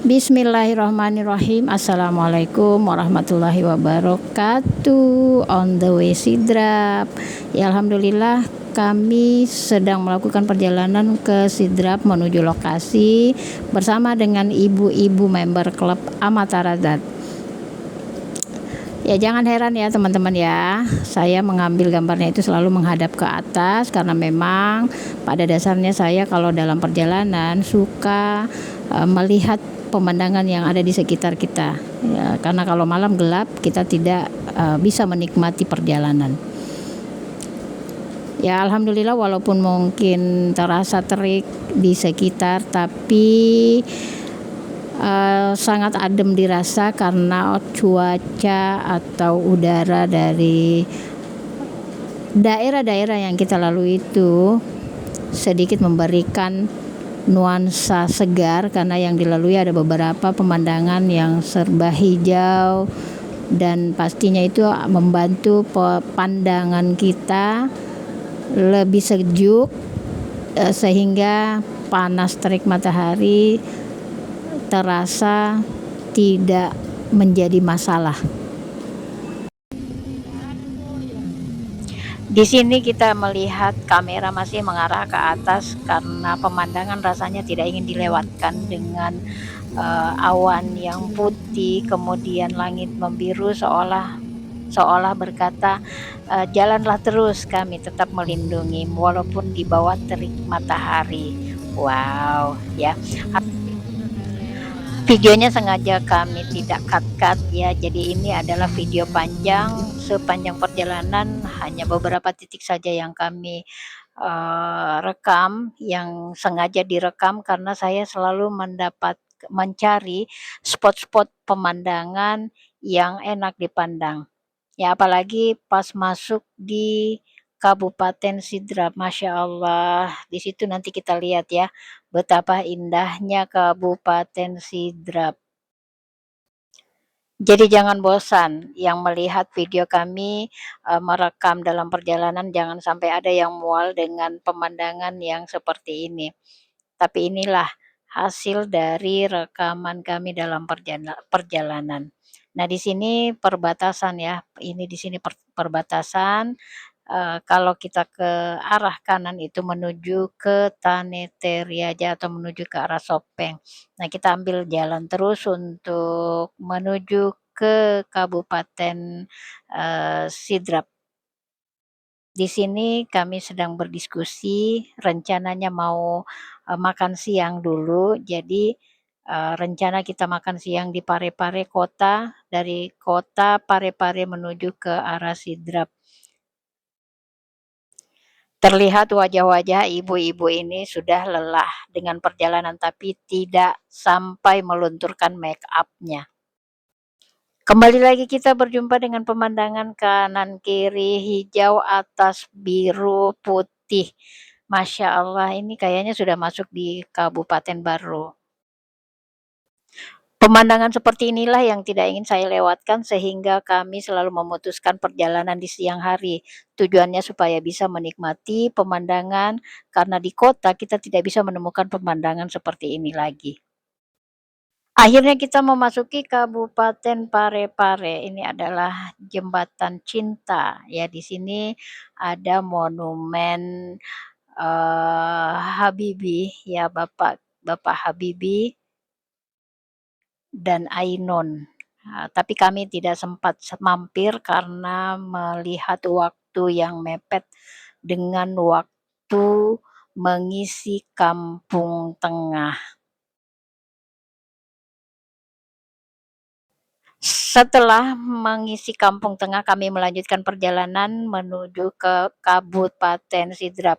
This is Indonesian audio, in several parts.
Bismillahirrahmanirrahim. Assalamualaikum warahmatullahi wabarakatuh. On the way Sidrap. Ya, alhamdulillah kami sedang melakukan perjalanan ke Sidrap menuju lokasi bersama dengan ibu-ibu member klub Amataradat. Ya, jangan heran ya teman-teman ya, saya mengambil gambarnya itu selalu menghadap ke atas karena memang pada dasarnya saya kalau dalam perjalanan suka melihat pemandangan yang ada di sekitar kita ya, karena kalau malam gelap kita tidak bisa menikmati perjalanan. Ya, alhamdulillah walaupun mungkin terasa terik di sekitar, tapi sangat adem dirasa karena cuaca atau udara dari daerah-daerah yang kita lalui itu sedikit memberikan nuansa segar karena yang dilalui ada beberapa pemandangan yang serba hijau dan pastinya itu membantu pandangan kita lebih sejuk sehingga panas terik matahari terasa tidak menjadi masalah. Di sini kita melihat kamera masih mengarah ke atas karena pemandangan rasanya tidak ingin dilewatkan dengan awan yang putih, kemudian langit membiru seolah berkata jalanlah terus, kami tetap melindungi walaupun di bawah terik matahari. Wow, ya. Videonya sengaja kami tidak cut ya, jadi ini adalah video panjang, sepanjang perjalanan hanya beberapa titik saja yang kami rekam, yang sengaja direkam karena saya selalu mencari spot-spot pemandangan yang enak dipandang. Ya, apalagi pas masuk di Kabupaten Sidrap, Masya Allah. Di situ nanti kita lihat ya, betapa indahnya Kabupaten Sidrap. Jadi jangan bosan yang melihat video kami merekam dalam perjalanan, jangan sampai ada yang mual dengan pemandangan yang seperti ini. Tapi inilah hasil dari rekaman kami dalam perjalanan. Nah, di sini perbatasan ya, ini di sini perbatasan. Kalau kita ke arah kanan itu menuju ke Tanetteriaja atau menuju ke arah Sopeng. Nah, kita ambil jalan terus untuk menuju ke Kabupaten Sidrap. Di sini kami sedang berdiskusi, rencananya mau makan siang dulu. Jadi rencana kita makan siang di Parepare kota, dari kota Parepare menuju ke arah Sidrap. Terlihat wajah-wajah ibu-ibu ini sudah lelah dengan perjalanan tapi tidak sampai melunturkan make up-nya. Kembali lagi kita berjumpa dengan pemandangan kanan kiri hijau, atas biru, putih. Masya Allah, ini kayaknya sudah masuk di Kabupaten Baru. Pemandangan seperti inilah yang tidak ingin saya lewatkan sehingga kami selalu memutuskan perjalanan di siang hari. Tujuannya supaya bisa menikmati pemandangan karena di kota kita tidak bisa menemukan pemandangan seperti ini lagi. Akhirnya kita memasuki Kabupaten Parepare. Ini adalah Jembatan Cinta. Ya, di sini ada monumen Habibie, ya Bapak Bapak Habibie dan Ainun. Tapi kami tidak sempat mampir karena melihat waktu yang mepet dengan waktu mengisi Kampung Tengah. Setelah mengisi Kampung Tengah, kami melanjutkan perjalanan menuju ke Kabupaten Sidrap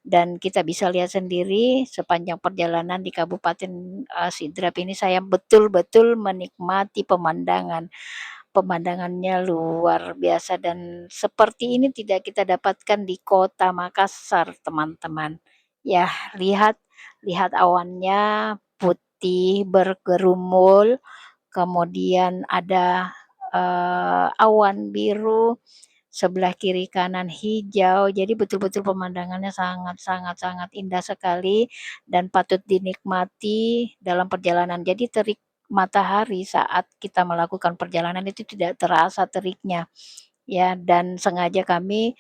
dan kita bisa lihat sendiri sepanjang perjalanan di Kabupaten Sidrap ini saya betul-betul menikmati pemandangan. Pemandangannya luar biasa dan seperti ini tidak kita dapatkan di Kota Makassar, teman-teman. Ya, lihat awannya putih bergerumul, kemudian ada awan biru sebelah kiri kanan hijau, jadi betul-betul pemandangannya sangat indah sekali dan patut dinikmati dalam perjalanan. Jadi terik matahari saat kita melakukan perjalanan itu tidak terasa teriknya, ya, dan sengaja kami,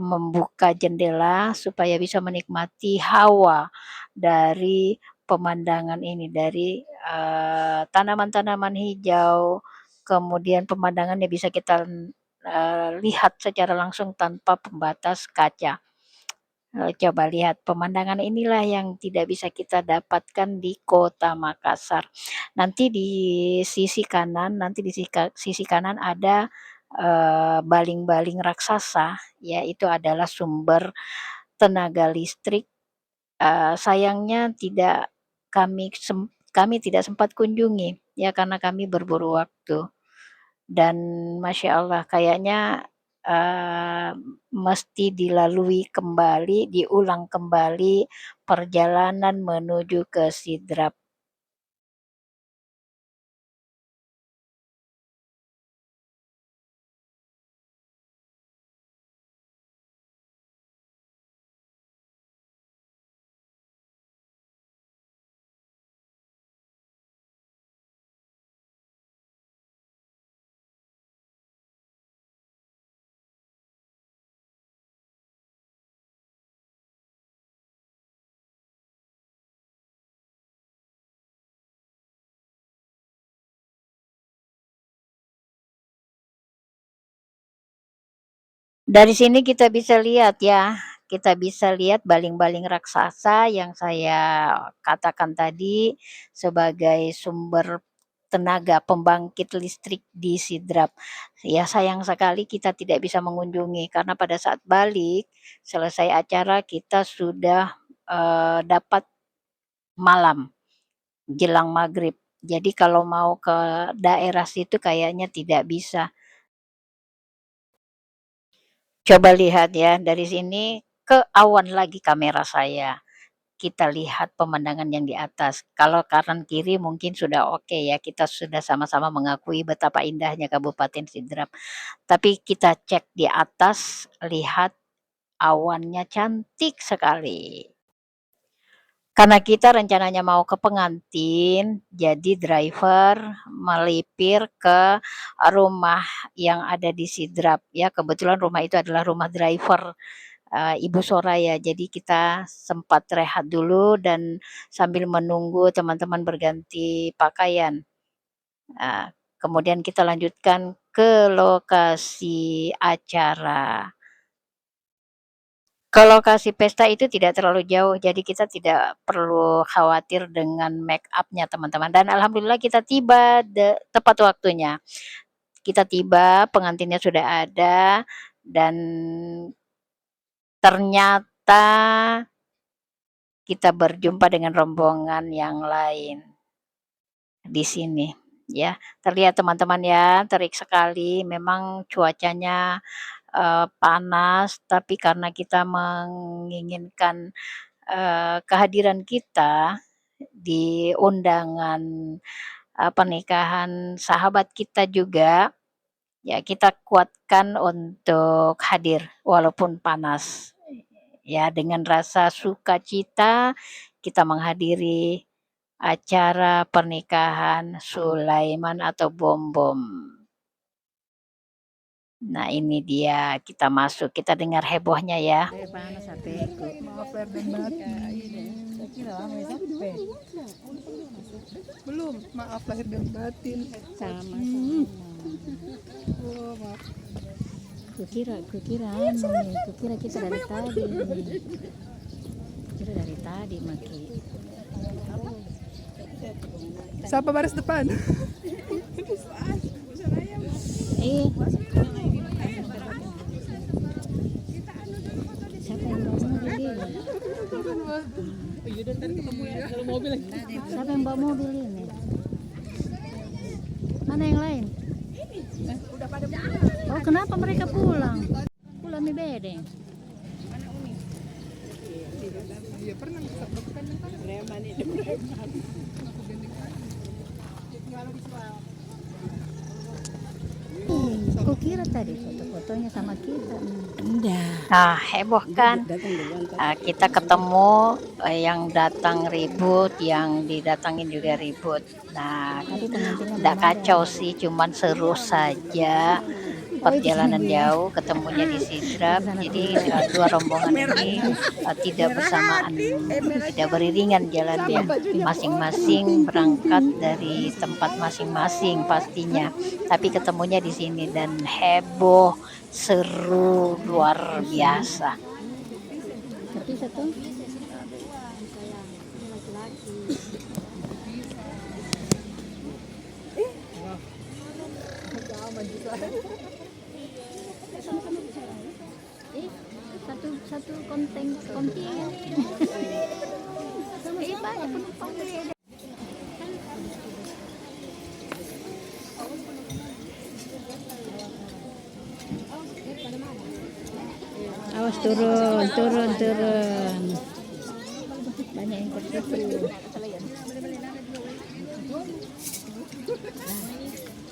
membuka jendela supaya bisa menikmati hawa dari pemandangan ini, dari, tanaman-tanaman hijau, kemudian pemandangannya bisa kita, lihat secara langsung tanpa pembatas kaca. Coba lihat pemandangan inilah yang tidak bisa kita dapatkan di Kota Makassar. Nanti di sisi kanan sisi kanan ada, baling-baling raksasa, ya itu adalah sumber tenaga listrik, sayangnya kami tidak sempat kunjungi, ya karena kami berburu waktu. Dan Masya Allah kayaknya, mesti diulang kembali perjalanan menuju ke Sidrap. Dari sini kita bisa lihat baling-baling raksasa yang saya katakan tadi sebagai sumber tenaga pembangkit listrik di Sidrap. Ya sayang sekali kita tidak bisa mengunjungi karena pada saat balik, selesai acara kita sudah, dapat malam, jelang maghrib. Jadi kalau mau ke daerah situ kayaknya tidak bisa. Coba lihat ya, dari sini ke awan lagi kamera saya. Kita lihat pemandangan yang di atas. Kalau kanan kiri mungkin sudah oke ya, kita sudah sama-sama mengakui betapa indahnya Kabupaten Sidrap. Tapi kita cek di atas, lihat awannya cantik sekali. Karena kita rencananya mau ke pengantin, jadi driver melipir ke rumah yang ada di Sidrap, ya kebetulan rumah itu adalah rumah driver, Ibu Soraya. Jadi kita sempat rehat dulu dan sambil menunggu teman-teman berganti pakaian, kemudian kita lanjutkan ke lokasi acara. Ke lokasi pesta itu tidak terlalu jauh, jadi kita tidak perlu khawatir dengan make up-nya teman-teman, dan alhamdulillah kita tiba tepat waktunya. Kita tiba, pengantinnya sudah ada, dan ternyata kita berjumpa dengan rombongan yang lain di sini, ya. Terlihat teman-teman ya, terik sekali, memang cuacanya, panas, tapi karena kita menginginkan, kehadiran kita di undangan, pernikahan sahabat kita juga, ya kita kuatkan untuk hadir walaupun panas. Ya, dengan rasa sukacita kita menghadiri acara pernikahan Sulaiman atau Bombom. Nah ini dia, kita masuk, kita dengar hebohnya ya. Panas HP-ku. Maaf lahir dan batin. Belum, maaf lahir dan batin. Sama. Oh, maaf. Kukira kita dari tadi. Kira dari tadi Maki. Siapa baris depan? Siapa yang bawa mobil ini? Siapa yang bawa mobil ini? Mana yang lain? Oh, kenapa mereka pulang? Pulang mi bedeng. Iya pernah sablokan kan? kira tadi foto-fotonya sama kita. Enggak. Nah, heboh kan? Kita ketemu, yang datang ribut, yang didatangin juga ribut. Nah, Tadi pengantinnya nggak belum ada. kacau sih, cuman seru saja. Perjalanan jauh, ketemunya di Sidrap. Jadi, dua rombongan ini tidak bersamaan, tidak beriringan jalannya. Masing-masing berangkat dari tempat masing-masing pastinya. Tapi ketemunya di sini dan heboh, seru, luar biasa. Tapi satu satu konten kontingen. Banyak penumpang. Awas turun. Banyak yang tertipu.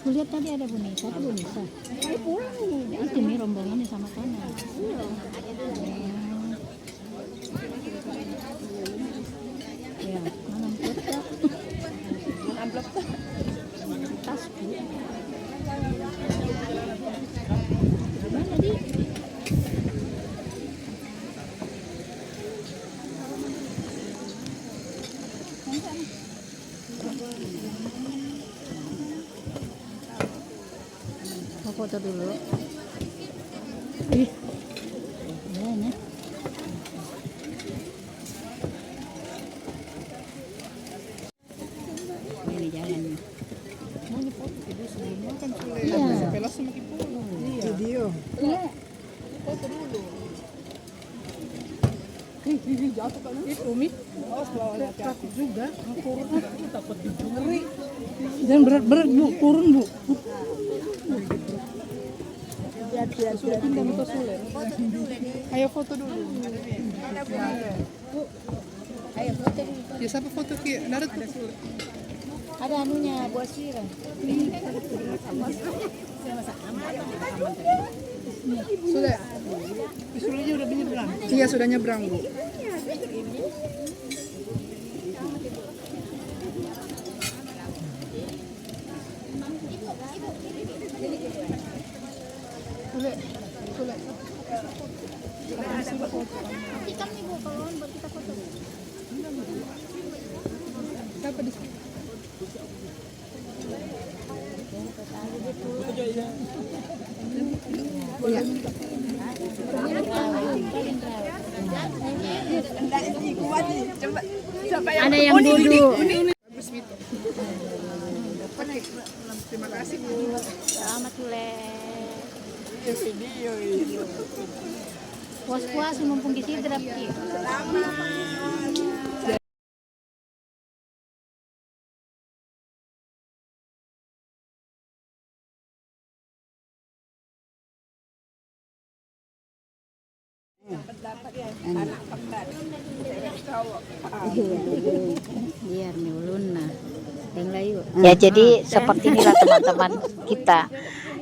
Aku lihat tadi ada Bunisa, itu Bunisa. Itu nih rombongannya sama sana. Ya, mana amplop tas. Mana di? Mau foto dulu. Ih, ini. Ini jalannya. Mau foto video sebelumnya kan sulit. Iya. Sepelas sama Kipolo. Video. Iya. Foto dulu. Jatuh kan? Itu Mi. Awas lawan hati-hati juga. Turun takut dicuri. Jangan berat-berat Bu, turun Bu. Sudah pindah motor sulit. Ayo foto dulu. Ayo foto dulu. Ya siapa foto Ki? Darat tuh. Ada anunya Bu Asira. Sudah. Sulitnya udah nyebrang. Iya sudah nyebrang Bu. Sulit. Ikan nih Bu, kalau buat kita foto. Siapa di sini? Iya. Ada yang dulu. Bagus Mito. Oke. Terima kasih Bu. Selamat Sule. Video. Puas-puas mumpung di Sidrap Ki. Biar nih ulun nah. Yang layu. Ya, jadi seperti inilah teman-teman kita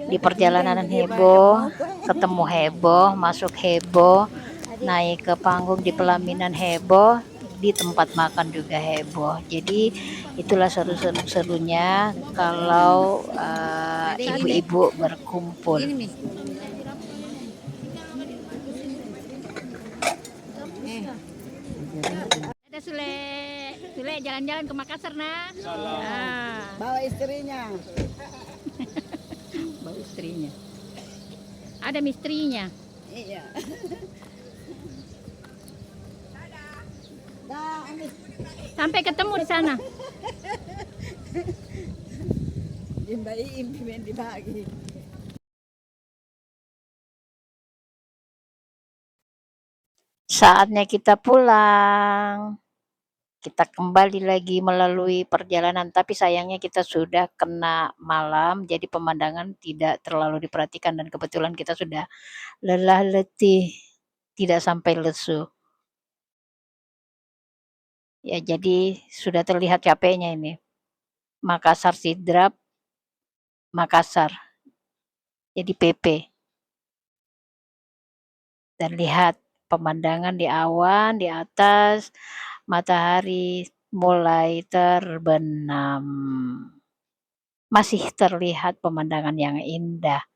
di perjalanan heboh, ketemu heboh, masuk heboh, naik ke panggung di pelaminan heboh, di tempat makan juga heboh. Jadi itulah seru-serunya kalau ibu-ibu berkumpul. Ada Sule jalan-jalan ke Makassar nah. Bawa istrinya. Bawa istrinya. Ada mistrinya. Iya. Sampai ketemu di sana. Impian dibagi. Saatnya kita pulang. Kita kembali lagi melalui perjalanan, tapi sayangnya kita sudah kena malam, jadi pemandangan tidak terlalu diperhatikan dan kebetulan kita sudah lelah letih, tidak sampai lesu. Ya, jadi sudah terlihat capeknya ini. Makassar Sidrap, Makassar. jadi PP. Dan lihat pemandangan di awan, di atas, matahari mulai terbenam. Masih terlihat pemandangan yang indah.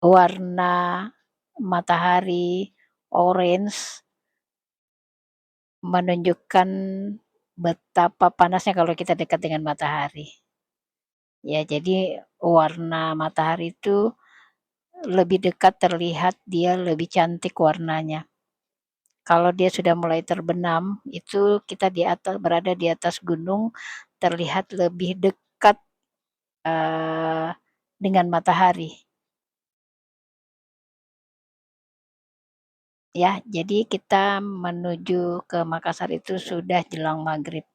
Warna matahari orange menunjukkan betapa panasnya kalau kita dekat dengan matahari. Ya, jadi warna matahari itu lebih dekat terlihat dia lebih cantik warnanya. Kalau dia sudah mulai terbenam, itu kita berada di atas gunung, terlihat lebih dekat dengan matahari. Ya, jadi kita menuju ke Makassar itu sudah jelang maghrib.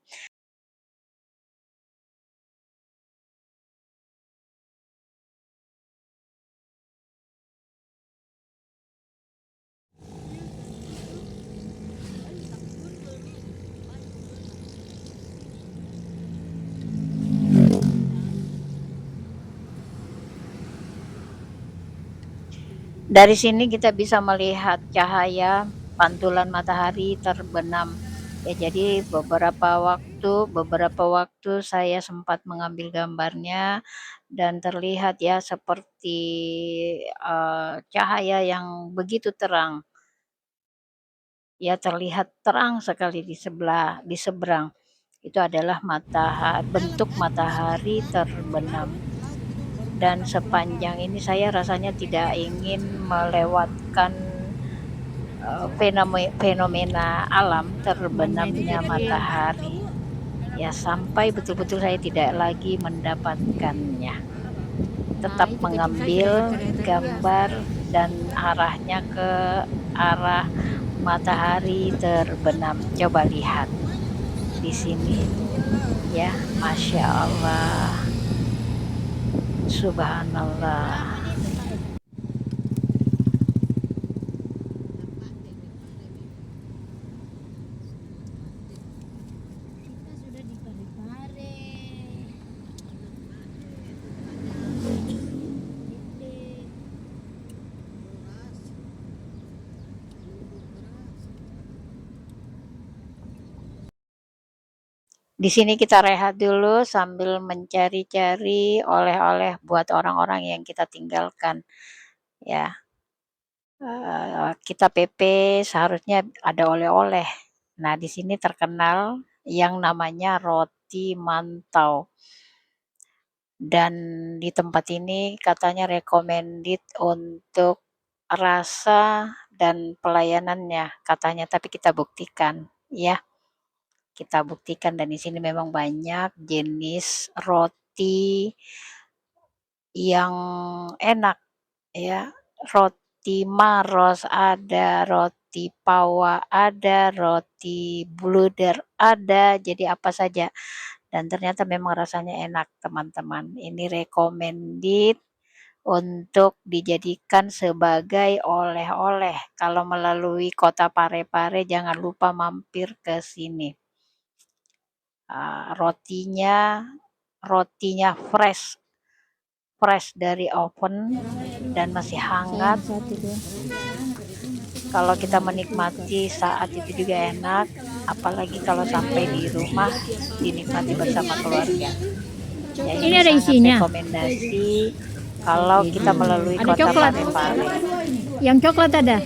Dari sini kita bisa melihat cahaya pantulan matahari terbenam. Ya, jadi beberapa waktu saya sempat mengambil gambarnya dan terlihat ya seperti cahaya yang begitu terang. Ya, terlihat terang sekali di seberang. Itu adalah bentuk matahari terbenam. Dan sepanjang ini saya rasanya tidak ingin melewatkan fenomena alam terbenamnya matahari. Ya, sampai betul-betul saya tidak lagi mendapatkannya. Tetap mengambil gambar dan arahnya ke arah matahari terbenam. Coba lihat di sini. Ya, Masya Allah. Subhanallah. Kita sudah di Parepare. Di sini kita rehat dulu sambil mencari-cari oleh-oleh buat orang-orang yang kita tinggalkan. Ya, kita PP seharusnya ada oleh-oleh. Nah, di sini terkenal yang namanya roti mantau. Dan di tempat ini katanya recommended untuk rasa dan pelayanannya katanya, tapi kita buktikan ya. Kita buktikan dan di sini memang banyak jenis roti yang enak ya. Roti Maros ada, roti Pawa ada, roti Bluder ada, jadi apa saja. Dan ternyata memang rasanya enak teman-teman. Ini recommended untuk dijadikan sebagai oleh-oleh. Kalau melalui kota Parepare jangan lupa mampir ke sini. Rotinya fresh dari oven dan masih hangat. Kalau kita menikmati saat itu juga enak, apalagi kalau sampai di rumah dinikmati bersama keluarga. Ya, Ini ada isinya. Rekomendasi kalau kita melalui Ada kota coklat. Parepare. Yang coklat ada.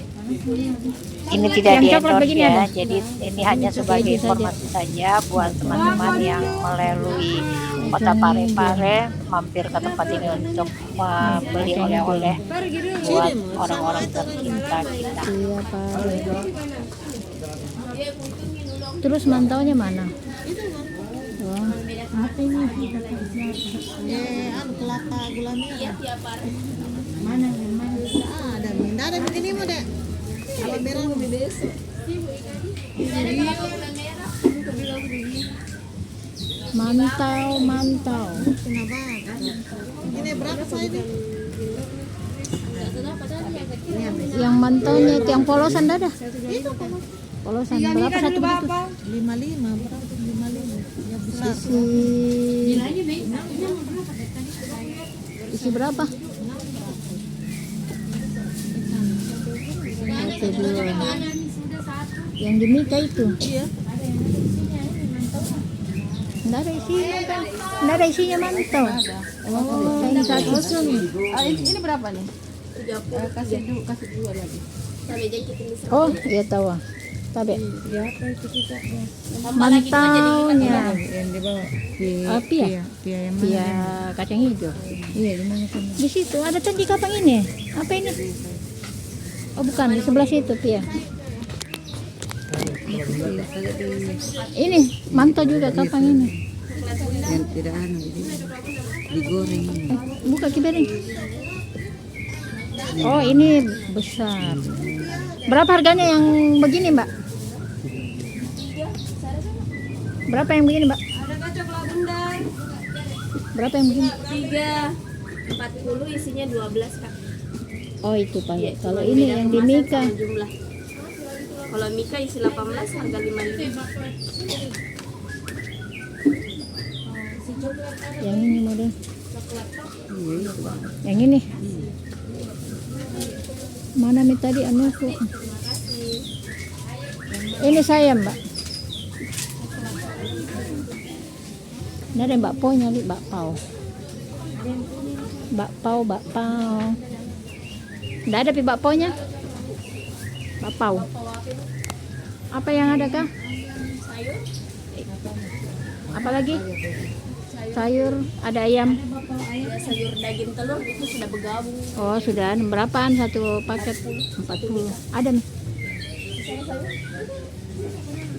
Ini tidak Yang di coklat endorse begini ya, ada? jadi ini hanya sebagai informasi saja buat teman-teman yang melalui kota Parepare mampir ke tempat ini untuk membeli oleh-oleh buat orang-orang tercinta kita. Iya, Pak. Terus mantaunya mana? Oh, apa ini? Kelapa gula merah. Mana? Yang mana? Ada, minta ada begini mau dek. Kalau merah lebih besok. Mantau. Kenapa? Ini berapa saya ini? Yang mantaunya itu yang polosan ada? Itu kalau Polosan berapa satu begitu? 55 berapa? 55. Ya bisa. Sisi Kasih berapa? Satu dua. Yang di Mika itu? Iya. Nggak ada isinya kan? Nggak ada isinya mantau. Oh, saya satu. Ini berapa nih? Kasih dua lagi. Oh, iya tahu. Tabe. Berapa itu kita? Mantaunya. Yang di bawah. Pia. Pia yang Pia kacang hijau. Iya, di mana kan? Di situ ada tadi kapang ini. Apa ini? Oh, bukan, di sebelah situ Pia. Ini mantau juga kapang ini. Yang tidak digoreng. Buka kiberin. Oh, ini besar. Berapa harganya yang begini, Mbak? Berapa yang begini, Mbak? Ada kacang lavender Berapa yang begini? 340 isinya 12 Kak. Oh, itu Pak. Iya, Kalau cuma ini beda yang di kemasan Mika. sama jumlah. Kalau Mika isi 18 harga 5.000. Yang ini model. Yang ini. Mana mi tadi anuku? Ini saya, Mbak. Ini ada bakpao nyali bakpao. Bakpao. Nggak ada pi bakpaunya? Bakpao. Apa yang ada kah? Apa lagi? Sayur, ada ayam. Ya, sayur daging telur itu sudah bergabung. Oh, sudah. Berapaan satu paket? 40. Ada nih.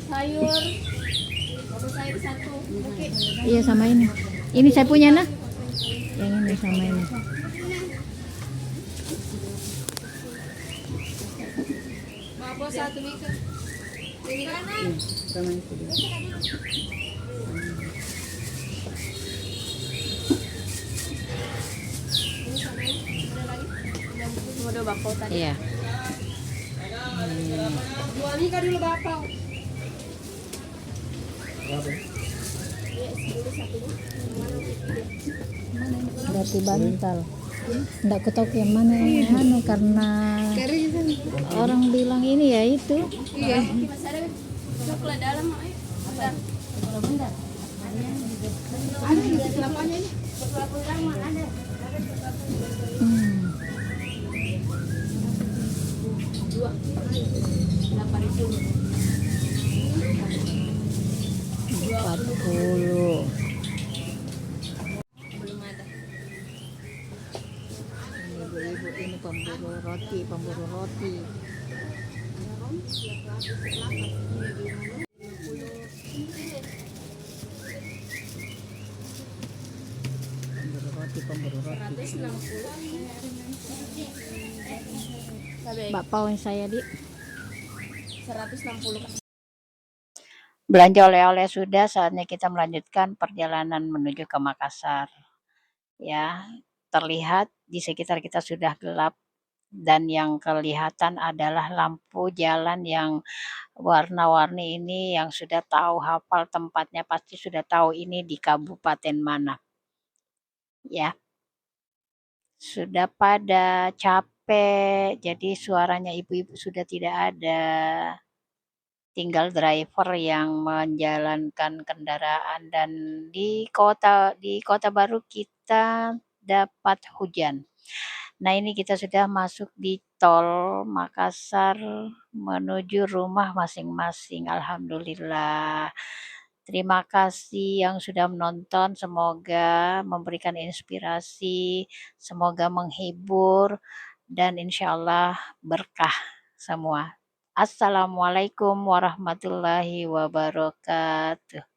Sayur baru sayur satu. Oke. Iya, sama ini. Ini saya punya nah. Yang ini sama ini. Bapak satu Mika. Sama itu dia. Model bakau tadi. Iya. Dua Mika dulu bakau. Berarti bantal. Nggak aku tahu yang mana yang anu karena orang bilang ini ya itu. Iya. Masih ada coklat dalam, ayo. Bentar. Ada di kelapanya ini. Kelapa lama ada. Hmm. 40. Belum ada. Ini ibu-ibu ini pemburu roti. Pemburu roti. 160. Bakpao yang saya di 160. Belanja oleh-oleh sudah, saatnya kita melanjutkan perjalanan menuju ke Makassar. Ya, terlihat di sekitar kita sudah gelap dan yang kelihatan adalah lampu jalan yang warna-warni ini yang sudah tahu hafal tempatnya pasti sudah tahu ini di kabupaten mana. Ya, sudah pada capek, jadi suaranya ibu-ibu sudah tidak ada. Tinggal driver yang menjalankan kendaraan dan di kota baru kita dapat hujan. Nah, ini kita sudah masuk di tol Makassar menuju rumah masing-masing. Alhamdulillah. Terima kasih yang sudah menonton, semoga memberikan inspirasi, semoga menghibur dan insya Allah berkah semua. Assalamualaikum warahmatullahi wabarakatuh.